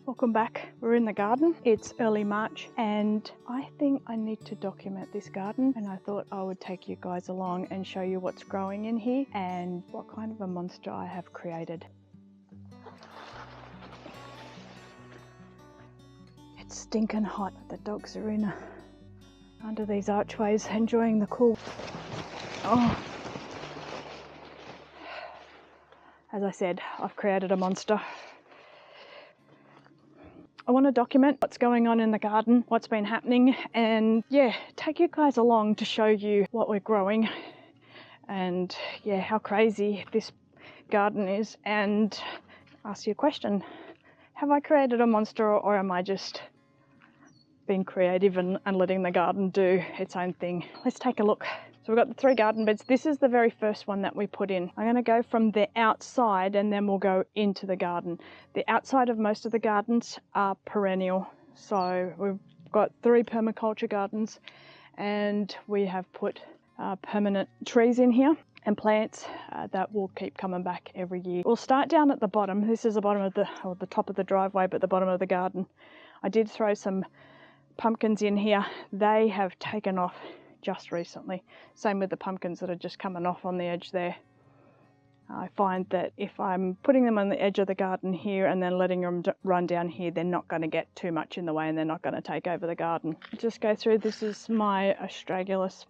Welcome back. We're in the garden. It's early March and I think I need to document this garden, and I thought I would take you guys along and show you what's growing in here and what kind of a monster I have created. It's stinking hot. The dogs are in under these archways enjoying the cool. Oh. As I said, I've created a monster. I want to document what's going on in the garden, what's been happening, and yeah, take you guys along to show you what we're growing and yeah, how crazy this garden is, and ask you a question. Have I created a monster, or am I just being creative and letting the garden do its own thing? Let's take a look. So we've got the 3 garden beds. This is the very first one that we put in. I'm going to go from the outside and then we'll go into the garden. The outside of most of the gardens are perennial. So we've got 3 permaculture gardens and we have put permanent trees in here and plants that will keep coming back every year. We'll start down at the bottom. This is the bottom of the top of the driveway, but the bottom of the garden. I did throw some pumpkins in here. They have taken off just recently. Same with the pumpkins that are just coming off on the edge there. I find that if I'm putting them on the edge of the garden here and then letting them run down here, they're not going to get too much in the way and they're not going to take over the garden. Just go through. This is my astragalus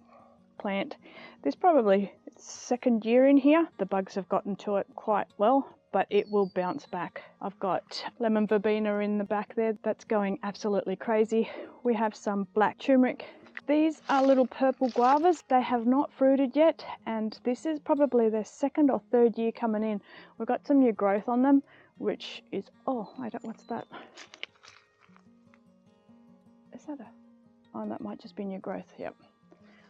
plant. This probably its 2nd year in here. The bugs have gotten to it quite well, but it will bounce back. I've got lemon verbena in the back there. That's going absolutely crazy. We have some black turmeric. These are little purple guavas. They have not fruited yet, and this is probably their 2nd or 3rd year coming in. We've got some new growth on them, which is, oh, what's that? Is that oh, that might just be new growth, yep.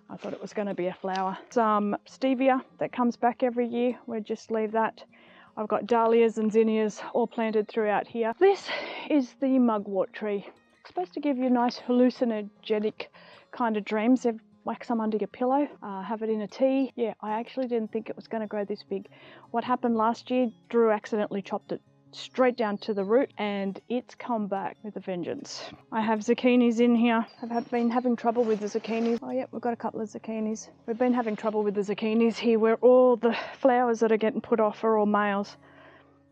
I thought it was going to be a flower. Some stevia that comes back every year. We'll just leave that. I've got dahlias and zinnias all planted throughout here. This is the mugwort tree. It's supposed to give you nice hallucinogenic kind of dreams. They've whack some under your pillow, have it in a tea. Yeah, I actually didn't think it was going to grow this big. What happened last year, Drew accidentally chopped it straight down to the root and it's come back with a vengeance. I have zucchinis in here. I've been having trouble with the zucchinis. Oh yeah, we've got a couple of zucchinis. We've been having trouble with the zucchinis here where all the flowers that are getting put off are all males.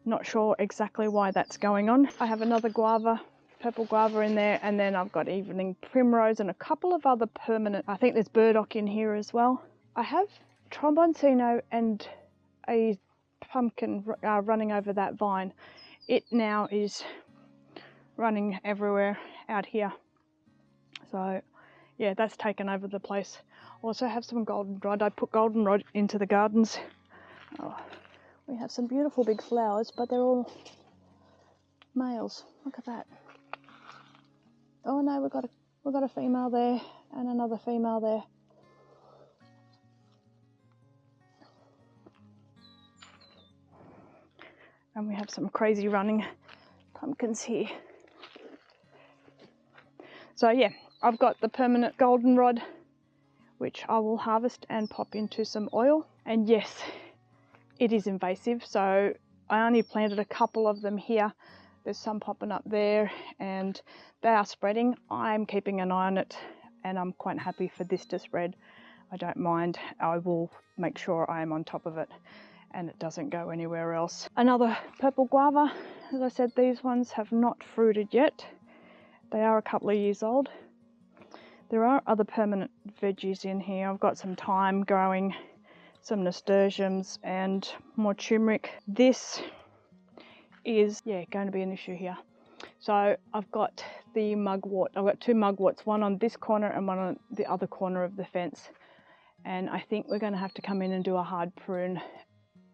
Not sure exactly why that's going on. I have another guava, purple guava in there, and then I've got evening primrose and a couple of other permanent. I think there's burdock in here as well. I have tromboncino and a pumpkin running over that vine. It now is running everywhere out here. So yeah, that's taken over the place. Also have some goldenrod. I put goldenrod into the gardens. Oh, we have some beautiful big flowers, but they're all males. Look at that. Oh no, we've got a female there and another female there. And we have some crazy running pumpkins here. So yeah, I've got the permanent goldenrod, which I will harvest and pop into some oil. And yes, it is invasive, so I only planted a couple of them here. There's some popping up there and they are spreading. I'm keeping an eye on it and I'm quite happy for this to spread. I don't mind. I will make sure I am on top of it and it doesn't go anywhere else. Another purple guava. As I said, these ones have not fruited yet. They are a couple of years old. There are other permanent veggies in here. I've got some thyme growing, some nasturtiums and more turmeric. This is going to be an issue here. So I've got the mugwort. I've got two mugworts, one on this corner and one on the other corner of the fence. And I think we're going to have to come in and do a hard prune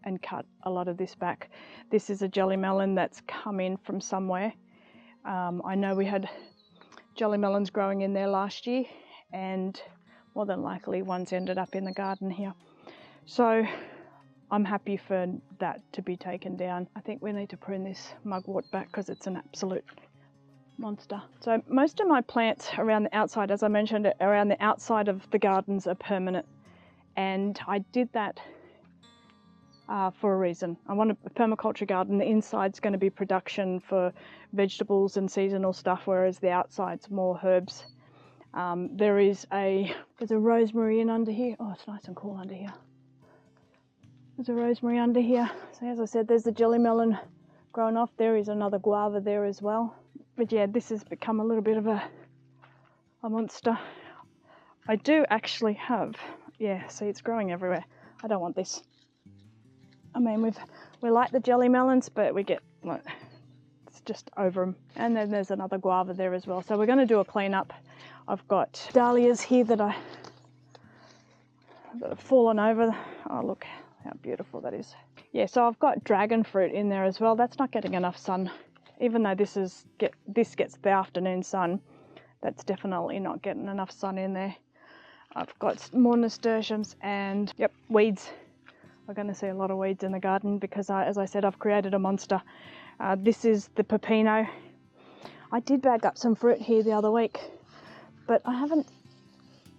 and cut a lot of this back. This is a jelly melon that's come in from somewhere. I know we had jelly melons growing in there last year and more than likely one's ended up in the garden here. So I'm happy for that to be taken down. I think we need to prune this mugwort back because it's an absolute monster. So most of my plants around the outside, as I mentioned, around the outside of the gardens are permanent. And I did that for a reason. I want a permaculture garden. The inside's going to be production for vegetables and seasonal stuff, whereas the outside's more herbs. There's a rosemary in under here. Oh, it's nice and cool under here. There's a rosemary under here. So as I said, there's the jelly melon growing off. There is another guava there as well. But yeah, this has become a little bit of a monster. I do actually have, see, it's growing everywhere. I don't want this. I mean, we like the jelly melons, but we get, like, it's just over them. And then there's another guava there as well. So we're going to do a cleanup. I've got dahlias here that have fallen over. Oh, look how beautiful that is. Yeah, so I've got dragon fruit in there as well. That's not getting enough sun. Even though this gets the afternoon sun, that's definitely not getting enough sun in there. I've got more nasturtiums and weeds. We're going to see a lot of weeds in the garden because, as I said, I've created a monster. This is the pepino. I did bag up some fruit here the other week, but I haven't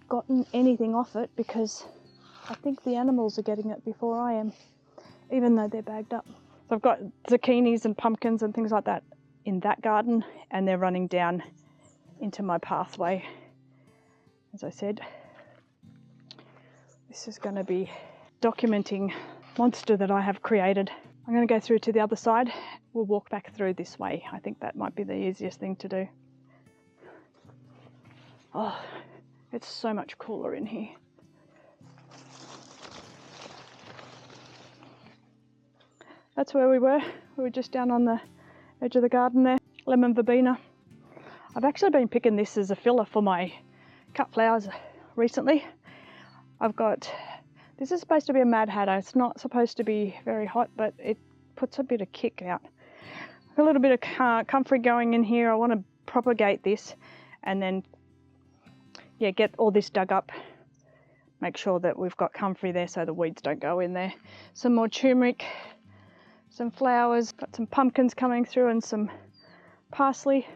gotten anything off it because I think the animals are getting it before I am, even though they're bagged up. So I've got zucchinis and pumpkins and things like that in that garden, and they're running down into my pathway. As I said, this is going to be documenting monster that I have created. I'm going to go through to the other side. We'll walk back through this way. I think that might be the easiest thing to do. Oh, it's so much cooler in here. That's where we were. We were just down on the edge of the garden there. Lemon verbena. I've actually been picking this as a filler for my cut flowers recently. This is supposed to be a Mad Hatter. It's not supposed to be very hot, but it puts a bit of kick out. A little bit of comfrey going in here. I want to propagate this and then get all this dug up. Make sure that we've got comfrey there so the weeds don't go in there. Some more turmeric, some flowers, got some pumpkins coming through and some parsley.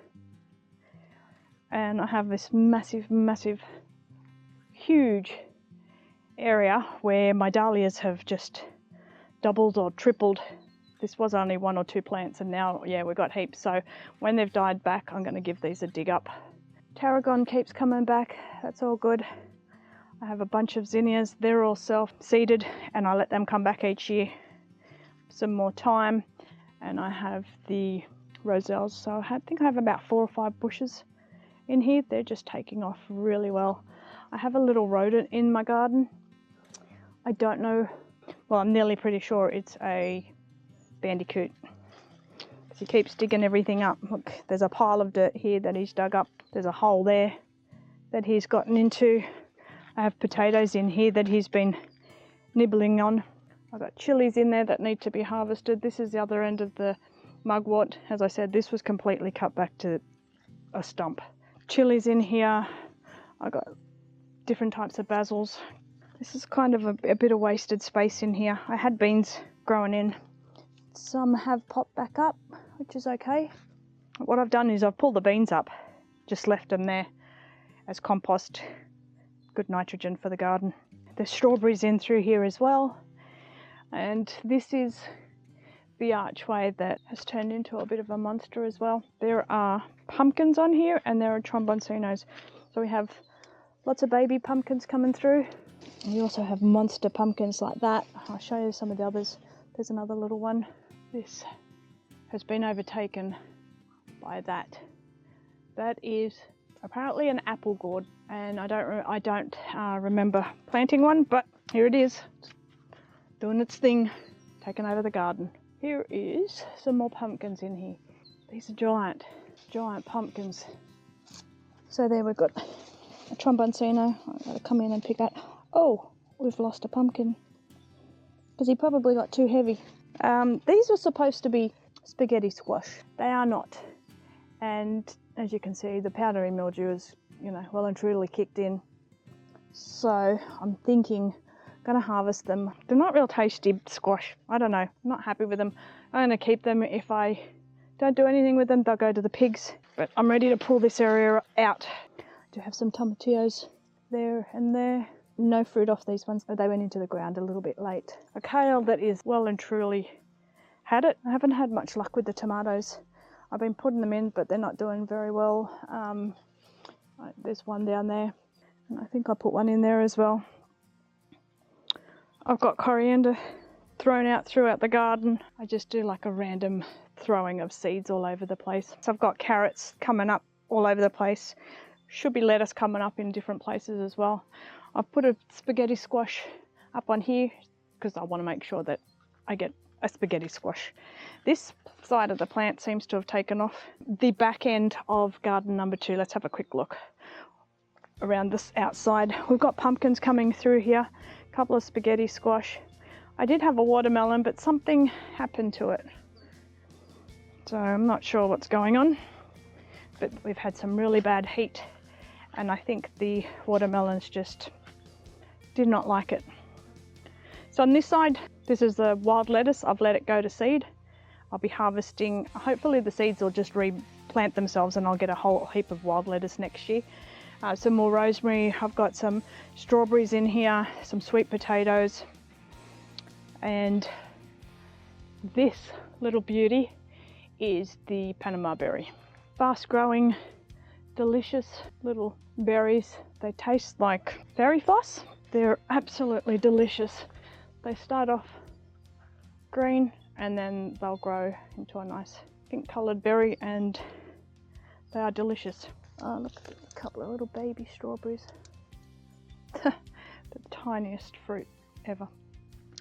And I have this massive, huge area where my dahlias have just doubled or tripled. This was only 1 or 2 plants and now we've got heaps. So when they've died back, I'm going to give these a dig up. Tarragon keeps coming back. That's all good. I have a bunch of zinnias. They're all self-seeded and I let them come back each year. Some more thyme, and I have the roselles. So I think I have about 4 or 5 bushes in here. They're just taking off really well. I have a little rodent in my garden. I don't know, well, I'm nearly pretty sure it's a bandicoot. He keeps digging everything up. Look, there's a pile of dirt here that he's dug up. There's a hole there that he's gotten into. I have potatoes in here that he's been nibbling on. I've got chilies in there that need to be harvested. This is the other end of the mugwort. As I said, this was completely cut back to a stump. Chilies in here. I've got different types of basils. This is kind of a bit of wasted space in here. I had beans growing in. Some have popped back up, which is okay. What I've done is I've pulled the beans up, just left them there as compost. Good nitrogen for the garden. There's strawberries in through here as well. And this is the archway that has turned into a bit of a monster as well. There are pumpkins on here and there are tromboncinos. So we have lots of baby pumpkins coming through. And we also have monster pumpkins like that. I'll show you some of the others. There's another little one. This has been overtaken by that. That is apparently an apple gourd, and I don't remember planting one, but here it is, doing its thing, taking over the garden. Here is some more pumpkins in here. These are giant pumpkins. So there we've got a tromboncino. I've got to come in and pick that. Oh, we've lost a pumpkin because he probably got too heavy. These were supposed to be spaghetti squash. They are not. And as you can see, the powdery mildew is, well and truly kicked in. So I'm thinking, gonna harvest them. They're not real tasty squash. I don't know. I'm not happy with them. I'm gonna keep them. If I don't do anything with them, they'll go to the pigs. But I'm ready to pull this area out. I do have some tomatillos there and there. No fruit off these ones, but they went into the ground a little bit late. A kale that is well and truly had it. I haven't had much luck with the tomatoes. I've been putting them in, but they're not doing very well. There's one down there, and I think I put one in there as well. I've got coriander thrown out throughout the garden. I just do like a random throwing of seeds all over the place. So I've got carrots coming up all over the place. Should be lettuce coming up in different places as well. I've put a spaghetti squash up on here because I want to make sure that I get a spaghetti squash. This side of the plant seems to have taken off. The back end of garden number 2, let's have a quick look around this outside. We've got pumpkins coming through here, a couple of spaghetti squash. I did have a watermelon, but something happened to it. So I'm not sure what's going on, but we've had some really bad heat and I think the watermelons just did not like it. So on this side, this is the wild lettuce. I've let it go to seed. I'll be harvesting. Hopefully the seeds will just replant themselves and I'll get a whole heap of wild lettuce next year. Some more rosemary. I've got some strawberries in here, some sweet potatoes, and this little beauty is the Panama berry. Fast growing, delicious little berries. They taste like fairy floss. They're absolutely delicious. They start off green and then they'll grow into a nice pink coloured berry, and they are delicious. Oh, look at a couple of little baby strawberries. The tiniest fruit ever.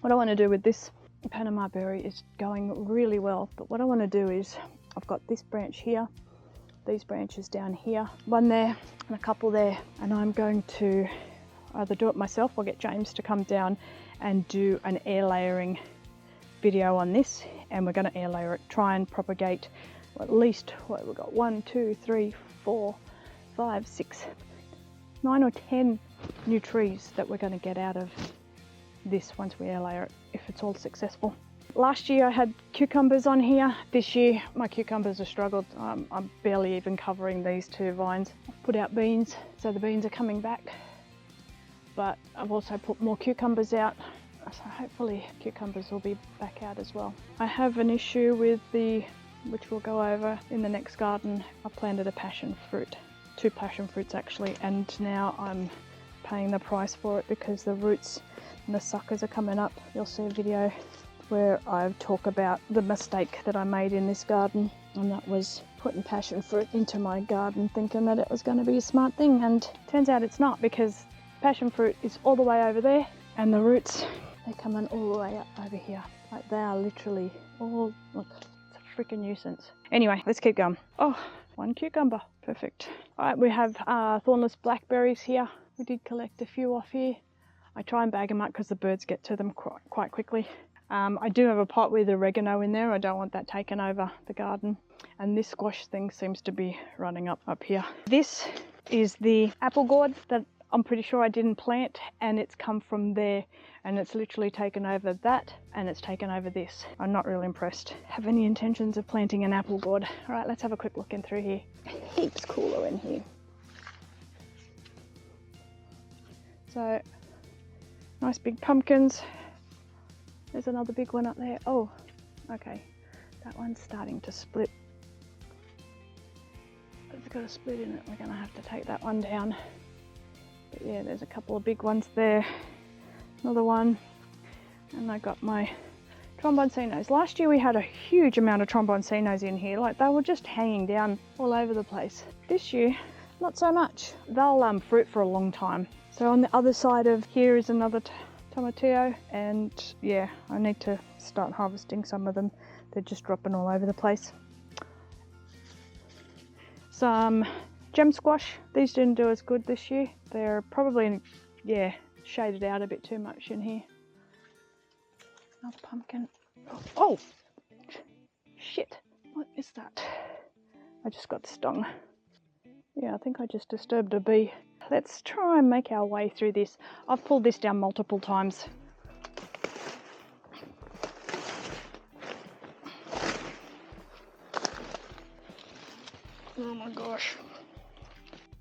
What I want to do with this Panama berry is going really well, but what I want to do is, I've got this branch here, these branches down here, one there and a couple there, and I'm going to either do it myself or get James to come down and do an air layering video on this, and we're going to air layer it, try and propagate at least, what we've got, 1, 2, 3, 4, 5, 6, 9 or 10 new trees that we're going to get out of this once we air layer it, if it's all successful. Last year I had cucumbers on here. This year my cucumbers have struggled. I'm barely even covering these 2 vines. I've put out beans, so the beans are coming back, but I've also put more cucumbers out, so hopefully cucumbers will be back out as well. I have an issue with which we'll go over in the next garden. I planted a passion fruit, 2 passion fruits actually, and now I'm paying the price for it because the roots and the suckers are coming up. You'll see a video where I talk about the mistake that I made in this garden, and that was putting passion fruit into my garden thinking that it was going to be a smart thing, and turns out it's not, because passion fruit is all the way over there and the roots, they're coming all the way up over here. Like, they are literally all, look, it's a freaking nuisance. Anyway, let's keep going. Oh, 1 cucumber, perfect. All right, we have thornless blackberries here. We did collect a few off here. I try and bag them up because the birds get to them quite quickly. I do have a pot with oregano in there. I don't want that taken over the garden. And this squash thing seems to be running up here. This is the apple gourd that I'm pretty sure I didn't plant, and it's come from there, and it's literally taken over that, and it's taken over this. I'm not really impressed. Have any intentions of planting an apple gourd. All right, let's have a quick look in through here. Heaps cooler in here. So, nice big pumpkins. There's another big one up there. Oh, okay. That one's starting to split. It's got a split in it. We're gonna have to take that one down. But yeah, there's a couple of big ones there. Another one. And I got my tromboncinos. Last year we had a huge amount of tromboncinos in here. Like, they were just hanging down all over the place. This year, not so much. They'll fruit for a long time. So on the other side of here is another tomatillo, and yeah, I need to start harvesting some of them. They're just dropping all over the place. Some gem squash. These didn't do as good this year. They're probably, yeah, shaded out a bit too much in here. Another pumpkin. Oh, shit. What is that? I just got stung. Yeah, I think I just disturbed a bee. Let's try and make our way through this. I've pulled this down multiple times. Oh my gosh.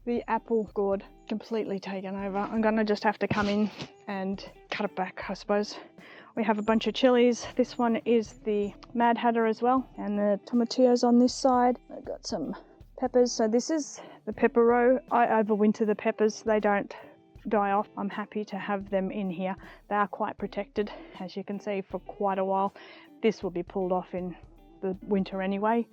The apple gourd completely taken over. I'm gonna just have to come in and cut it back, I suppose. We have a bunch of chilies. This one is the Mad Hatter as well. And the tomatillos on this side. I've got some peppers. So this is the pepper row. I overwinter the peppers. They don't die off. I'm happy to have them in here. They are quite protected, as you can see, for quite a while. This will be pulled off in the winter anyway.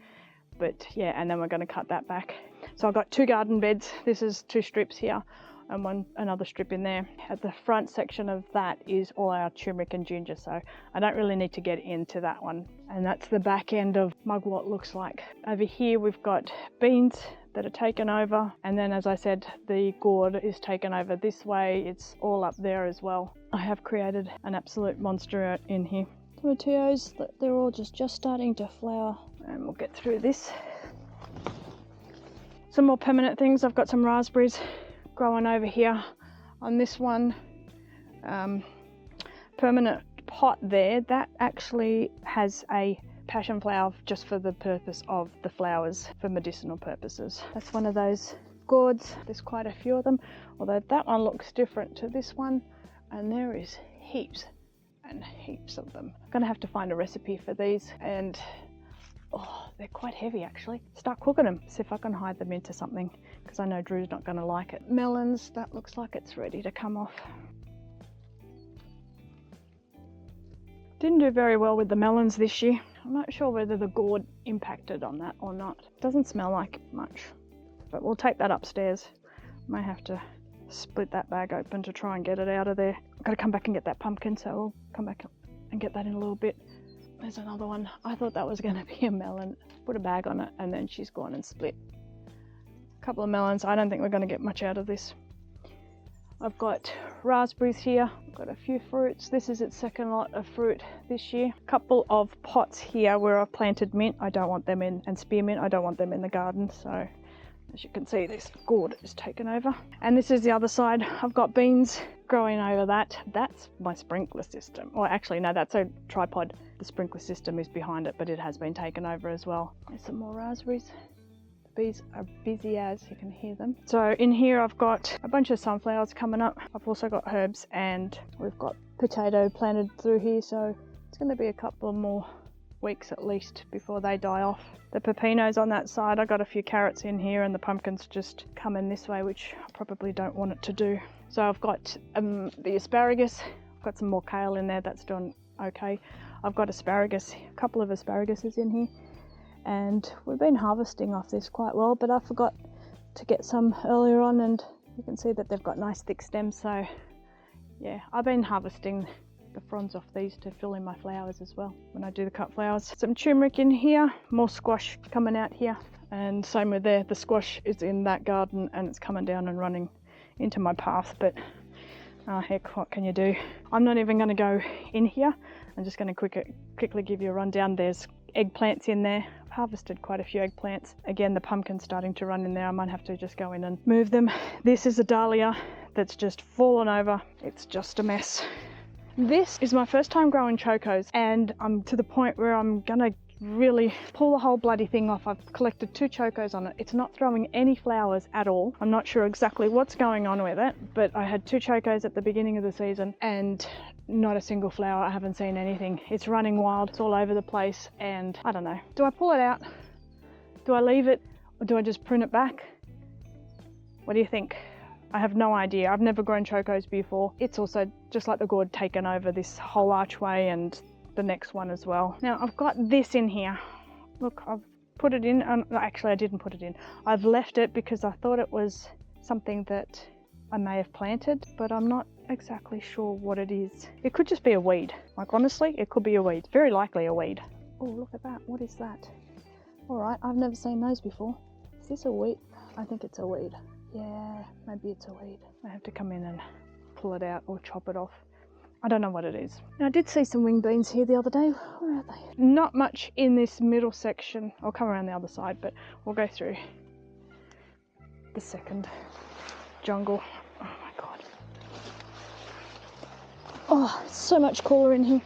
But yeah, and then we're going to cut that back. So I've got two garden beds. This is two strips here and another strip in there. At the front section of that is all our turmeric and ginger, so I don't really need to get into that one. And that's the back end of mugwort looks like. Over here we've got beans that are taken over, and then, as I said, the gourd is taken over this way. It's all up there as well. I have created an absolute monster in here. Tomatillos, they're all just starting to flower, and we'll get through this. Some more permanent things. I've got some raspberries growing over here on this one. Permanent pot there, that actually has a passion flower just for the purpose of the flowers, for medicinal purposes. That's one of those gourds. There's quite a few of them, although that one looks different to this one, and there is heaps and heaps of them. I'm gonna have to find a recipe for these, and oh, they're quite heavy actually. Start cooking them, see if I can hide them into something, because I know Drew's not gonna like it. Melons, that looks like it's ready to come off. Didn't do very well with the melons this year. I'm not sure whether the gourd impacted on that or not. Doesn't smell like much, but we'll take that upstairs. May have to split that bag open to try and get it out of there. I've got to come back and get that pumpkin, so we'll come back and get that in a little bit. There's another one. I thought that was going to be a melon. Put a bag on it, and then she's gone and split. A couple of melons. I don't think we're going to get much out of this. I've got raspberries here. I've got a few fruits. This is its second lot of fruit this year. A couple of pots here where I've planted mint. I don't want them in, and spearmint. I don't want them in the garden. So as you can see, this gourd is taken over. And this is the other side. I've got beans growing over that. That's my sprinkler system. Or actually, no, that's a tripod. The sprinkler system is behind it, but it has been taken over as well. There's some more raspberries. Bees are busy as you can hear them. So in here I've got a bunch of sunflowers coming up. I've also got herbs, and we've got potato planted through here, so it's going to be a couple of more weeks at least before they die off. The pepinos on that side, I got a few carrots in here, and the pumpkins just come in this way, which I probably don't want it to do. So I've got the asparagus. I've got some more kale in there, that's doing okay. I've got asparagus, a couple of asparaguses in here. And we've been harvesting off this quite well, but I forgot to get some earlier on, and you can see that they've got nice thick stems. So yeah, I've been harvesting the fronds off these to fill in my flowers as well when I do the cut flowers. Some turmeric in here, more squash coming out here, and same with there. The squash is in that garden and it's coming down and running into my path, but heck, what can you do? I'm not even going to go in here. I'm just going to quickly give you a rundown. There's eggplants in there. I've harvested quite a few eggplants. Again, the pumpkin's starting to run in there. I might have to just go in and move them. This is a dahlia that's just fallen over. It's just a mess. This is my first time growing chocos, and I'm to the point where I'm gonna really pull the whole bloody thing off. I've collected 2 chocos on it. It's not throwing any flowers at all. I'm not sure exactly what's going on with it, but I had 2 chocos at the beginning of the season and not a single flower. I haven't seen anything. It's running wild. It's all over the place, and I don't know. Do I pull it out? Do I leave it? Or do I just prune it back? What do you think? I have no idea. I've never grown chocos before. It's also just like the gourd taken over this whole archway and the next one as well. Now I've got this in here. Look, I've put it in. Actually, I didn't put it in. I've left it because I thought it was something that I may have planted, but I'm not exactly sure what it is. It could just be a weed. Like, honestly, it could be a weed. Very likely a weed. Oh, look at that. What is that? All right, I've never seen those before. Is this a weed? I think it's a weed. Yeah, maybe it's a weed. I have to come in and pull it out or chop it off. I don't know what it is. Now, I did see some wing beans here the other day. Where are they? Not much in this middle section. I'll come around the other side, but we'll go through the second jungle. Oh my God. Oh, it's so much cooler in here.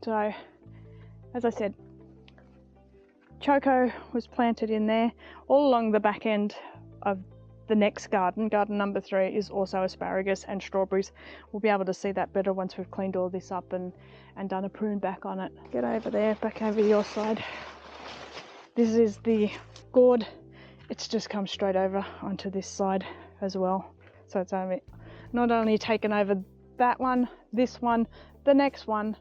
So, as I said, choco was planted in there. All along the back end of the next garden number 3, is also asparagus and strawberries. We'll be able to see that better once we've cleaned all this up and done a prune back on it. Get over there, back over your side. This is the gourd. It's just come straight over onto this side as well. So it's not only taken over that one, this one, the next one,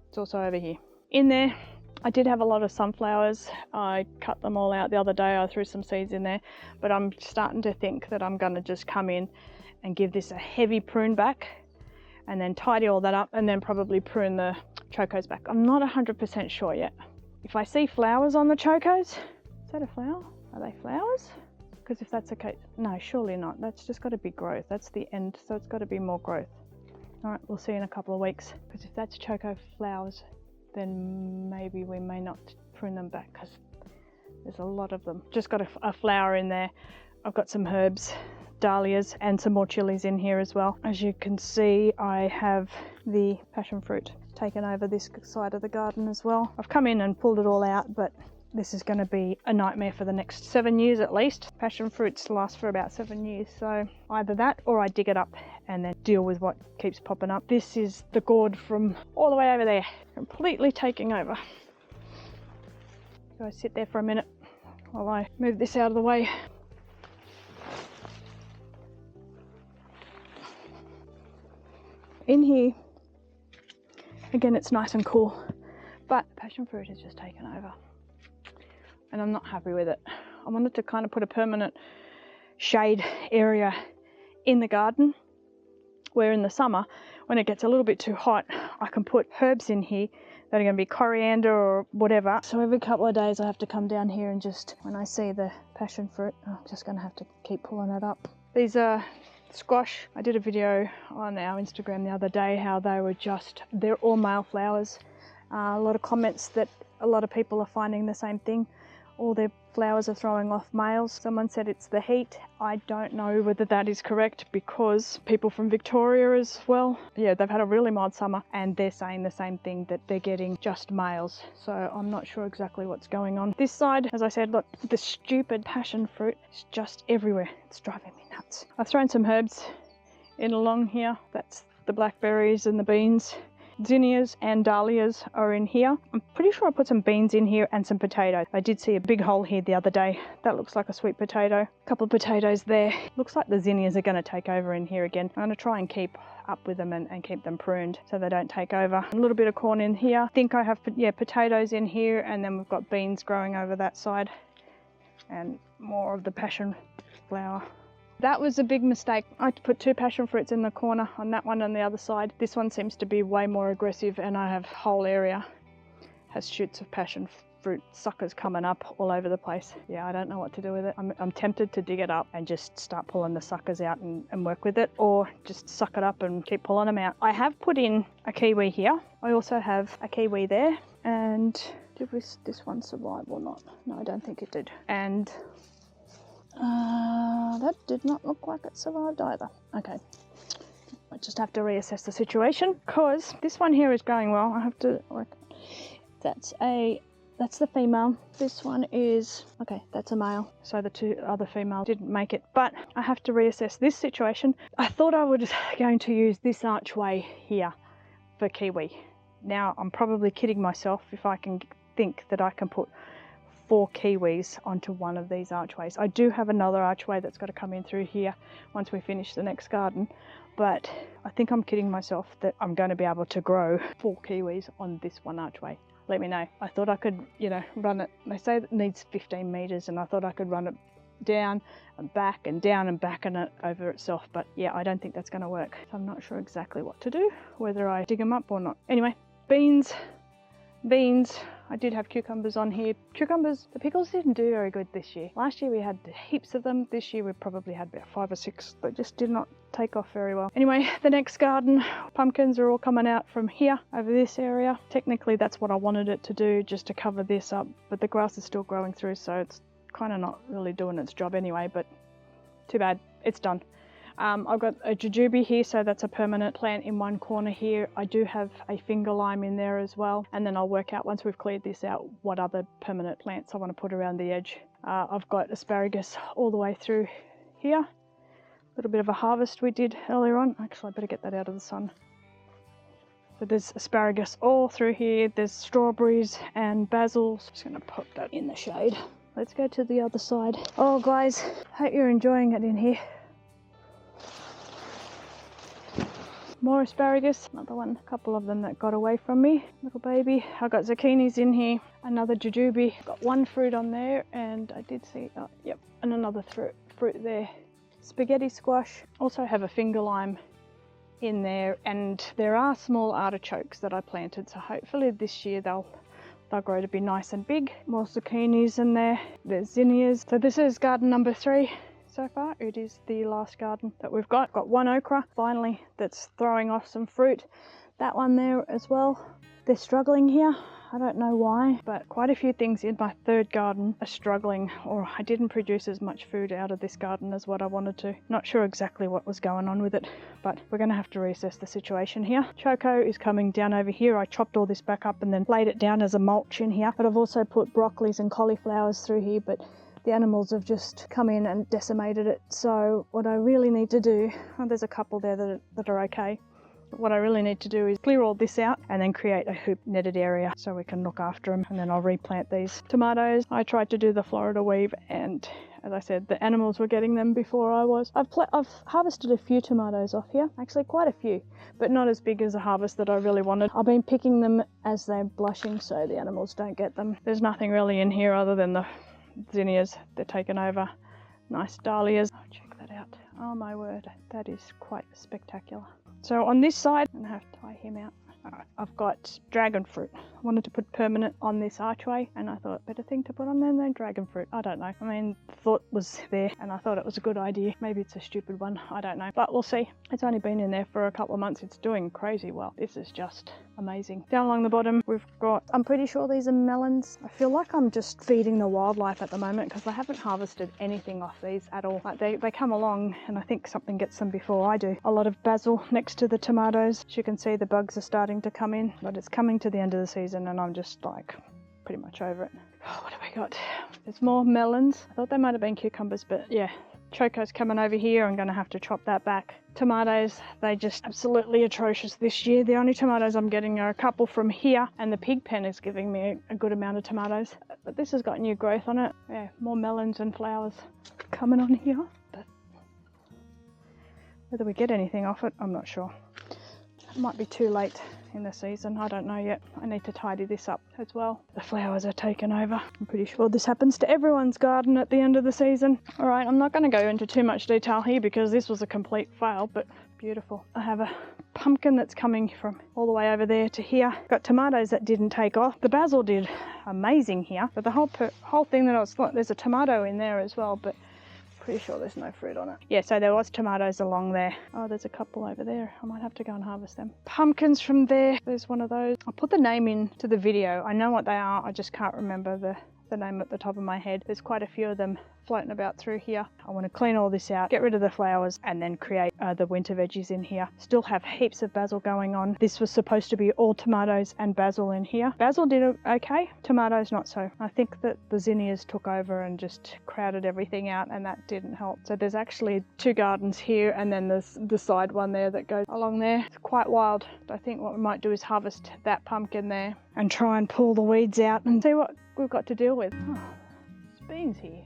it's also over here. In there, I did have a lot of sunflowers. I cut them all out the other day. I threw some seeds in there, but I'm starting to think that I'm going to just come in and give this a heavy prune back and then tidy all that up and then probably prune the chocos back. I'm not 100% sure yet. If I see flowers on the chocos, is that a flower? Are they flowers? Because if that's okay, no, surely not. That's just got to be growth. That's the end, so it's got to be more growth. All right, we'll see in a couple of weeks. Because if that's choco flowers, then maybe we may not prune them back because there's a lot of them. Just got a flower in there. I've got some herbs, dahlias, and some more chilies in here as well. As you can see, I have the passion fruit taken over this side of the garden as well. I've come in and pulled it all out, but this is going to be a nightmare for the next 7 years at least. Passion fruits last for about 7 years, so either that or I dig it up and then deal with what keeps popping up. This is the gourd from all the way over there, completely taking over. So I sit there for a minute while I move this out of the way. In here, again, it's nice and cool, but passion fruit has just taken over. And I'm not happy with it. I wanted to kind of put a permanent shade area in the garden where in the summer, when it gets a little bit too hot, I can put herbs in here that are going to be coriander or whatever. So every couple of days I have to come down here and just, when I see the passion fruit, I'm just going to have to keep pulling it up. These are squash. I did a video on our Instagram the other day how they're all male flowers. A lot of comments that a lot of people are finding the same thing. All their flowers are throwing off males. Someone said it's the heat. I don't know whether that is correct because people from Victoria as well, yeah, they've had a really mild summer and they're saying the same thing, that they're getting just males. So I'm not sure exactly what's going on. This side, as I said, look, the stupid passion fruit is just everywhere. It's driving me nuts. I've thrown some herbs in along here. That's the blackberries and the beans. Zinnias and dahlias are in here. I'm pretty sure I put some beans in here and some potatoes. I did see a big hole here the other day. That looks like a sweet potato. A couple of potatoes there. Looks like the zinnias are going to take over in here again. I'm going to try and keep up with them and keep them pruned so they don't take over. A little bit of corn in here. I think I have, potatoes in here, and then we've got beans growing over that side and more of the passion flower. That was a big mistake. I put 2 passion fruits in the corner on that one on the other side. This one seems to be way more aggressive, and I have whole area has shoots of passion fruit suckers coming up all over the place. Yeah, I don't know what to do with it. I'm tempted to dig it up and just start pulling the suckers out and work with it, or just suck it up and keep pulling them out. I have put in a kiwi here. I also have a kiwi there, and did this one survive or not? No, I don't think it did. And that did not look like it survived either. Okay, I just have to reassess the situation, because this one here is going well. I have to work. That's the female. This one is, okay, that's a male. So the two other females didn't make it, but I have to reassess this situation. I thought I was going to use this archway here for kiwi. Now I'm probably kidding myself if I can think that I can put 4 kiwis onto one of these archways. I do have another archway that's got to come in through here once we finish the next garden, but I think I'm kidding myself that I'm going to be able to grow 4 kiwis on this one archway. Let me know. I thought I could, run it. They say it needs 15 meters, and I thought I could run it down and back and down and back and it over itself, but yeah, I don't think that's going to work. So I'm not sure exactly what to do, whether I dig them up or not. Anyway, beans. I did have cucumbers on here. Cucumbers, the pickles didn't do very good this year. Last year we had heaps of them. This year we probably had about 5 or 6 that just did not take off very well. Anyway, the next garden, pumpkins are all coming out from here over this area. Technically that's what I wanted it to do, just to cover this up, but the grass is still growing through, so it's kind of not really doing its job anyway, but too bad, it's done. I've got a jujube here, so that's a permanent plant in one corner here. I do have a finger lime in there as well, and then I'll work out, once we've cleared this out, what other permanent plants I want to put around the edge. I've got asparagus all the way through here. A little bit of a harvest we did earlier on. Actually, I better get that out of the sun. So there's asparagus all through here. There's strawberries and basils. Just going to put that in the shade. Let's go to the other side. Oh guys, hope you're enjoying it in here. More asparagus, another one, a couple of them that got away from me, little baby. I got zucchinis in here, another jujube, got 1 fruit on there, and I did see, oh, yep, and another fruit there. Spaghetti squash, also have a finger lime in there, and there are small artichokes that I planted, so hopefully this year they'll grow to be nice and big. More zucchinis in there, there's zinnias. So this is garden number 3. So far, it is the last garden that we've got. Got 1 okra finally that's throwing off some fruit. That one there as well. They're struggling here. I don't know why, but quite a few things in my 3rd garden are struggling, or I didn't produce as much food out of this garden as what I wanted to. Not sure exactly what was going on with it, but we're going to have to reassess the situation here. Choco is coming down over here. I chopped all this back up and then laid it down as a mulch in here, but I've also put broccolis and cauliflowers through here, but the animals have just come in and decimated it. So what I really need to do, there's a couple there that are okay. What I really need to do is clear all this out and then create a hoop netted area so we can look after them, and then I'll replant these tomatoes. I tried to do the Florida weave, and as I said, the animals were getting them before I was. I've harvested a few tomatoes off here, actually quite a few, but not as big as the harvest that I really wanted. I've been picking them as they're blushing so the animals don't get them. There's nothing really in here other than the zinnias. They're taken over. Nice dahlias. Oh, check that out. Oh my word, that is quite spectacular. So on this side, I'm gonna have to tie him out. I've got dragon fruit. I wanted to put permanent on this archway, and I thought better thing to put on there than dragon fruit. I don't know. I mean, thought was there and I thought it was a good idea. Maybe it's a stupid one. I don't know, but we'll see. It's only been in there for a couple of months. It's doing crazy well. This is just amazing. Down along the bottom, we've got, I'm pretty sure these are melons. I feel like I'm just feeding the wildlife at the moment because I haven't harvested anything off these at all. Like they come along and I think something gets them before I do. A lot of basil next to the tomatoes. As you can see, the bugs are starting to come in, but it's coming to the end of the season and I'm just like pretty much over it. Oh, what have we got? There's more melons. I thought they might have been cucumbers, but yeah. Choco's coming over here. I'm going to have to chop that back. Tomatoes, they just absolutely atrocious this year. The only tomatoes I'm getting are a couple from here, and the pig pen is giving me a good amount of tomatoes. But this has got new growth on it. Yeah, more melons and flowers coming on here. But whether we get anything off it, I'm not sure. It might be too late in the season. I don't know yet. I need to tidy this up as well. The flowers are taken over. I'm pretty sure this happens to everyone's garden at the end of the season. All right, I'm not going to go into too much detail here because this was a complete fail, but Beautiful. I have a pumpkin that's coming from all the way over there to here. Got tomatoes that didn't take off. The basil did amazing here, but the whole thing that I was, there's a tomato in there as well, but pretty sure there's no fruit on it. Yeah, so there was tomatoes along there. Oh, there's a couple over there. I might have to go and harvest them. Pumpkins from there. There's one of those. I'll put the name into the video. I know what they are. I just can't remember the name at the top of my head. There's quite a few of them floating about through here. I want to clean all this out, get rid of the flowers, and then create the winter veggies in here. Still have heaps of basil going on. This was supposed to be all tomatoes and basil in here. Basil did okay, tomatoes not so. I think that the zinnias took over and just crowded everything out, and that didn't help. So there's actually 2 gardens here, and then there's the side one there that goes along there. It's quite wild. I think what we might do is harvest that pumpkin there and try and pull the weeds out and see what we've got to deal with. Oh, there's beans here.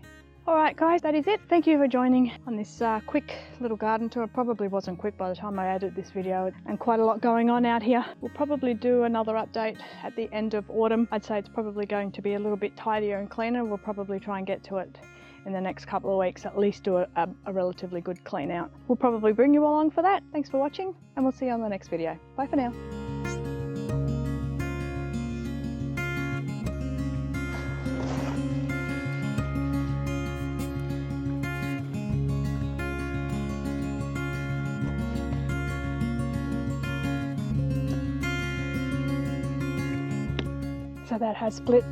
Alright guys, that is it. Thank you for joining on this quick little garden tour. It probably wasn't quick by the time I edited this video, and quite a lot going on out here. We'll probably do another update at the end of autumn. I'd say it's probably going to be a little bit tidier and cleaner. We'll probably try and get to it in the next couple of weeks, at least do a relatively good clean out. We'll probably bring you along for that. Thanks for watching, and we'll see you on the next video. Bye for now. So that has split